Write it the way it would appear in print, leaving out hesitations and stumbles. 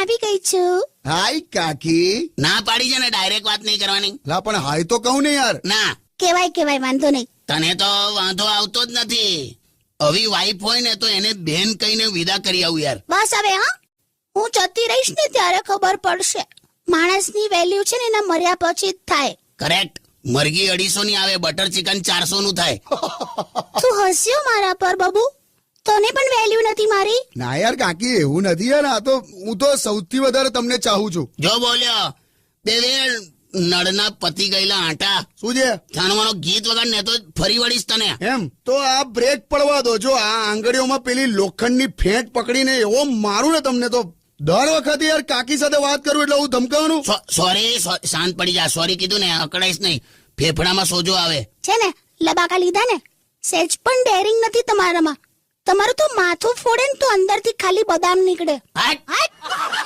આવી ગઈ છું. હાય કાકી. ના પાડી છે ને ડાયરેક્ટ વાત નહીં કરવાની. લા પણ હાય તો કહું ને યાર. ના, કેવાય વાંધો નહીં. તને તો વાંધો આવતો જ નથી. આવી વાઈફ હોય ને તો એને બેન કહીને વિદા કરી આવું યાર. બસ હવે હા, હું જતી રહીશ ને ત્યારે ખબર પડશે. માણસની વેલ્યુ છે ને એના મર્યા પછી જ થાય. કરેક્ટ. મરઘી 250 ની આવે, બટર ચિકન 400 નું થાય. તું હસ્યો મારા પર બબુ. તને પણ વેલ્યુ નથી મારી. ના યાર કાકી, એવું નથી યાર. આ તો હું તો સૌથી વધારે તમને ચાહું છું. જો બોલ્યો બે નળના પતી ગયેલા આટા શું છે જાણવાનો ગીત વગર ને તો ફરી વળીશ તને. એમ તો આ બ્રેક પડવા દો. જો આ આંગળીઓમાં પેલી લોખંડની ફેંટ પકડીને એવો મારું ને તમને તો દર વખતે યાર કાકી સાથે વાત કરું એટલે હું ધમકાવાનું. સોરી, શાંત પડી જા. સોરી કીધું ને, અકળાઈશ નહીં. ફેફડામાં સોજો આવે છે ને લબાકા લીધા ને. સેજ પણ ડેરિંગ નથી તમારામાં. તમારું તો માથું ફોડે ને તો અંદરથી ખાલી બદામ નીકળે. હાટ. હાટ.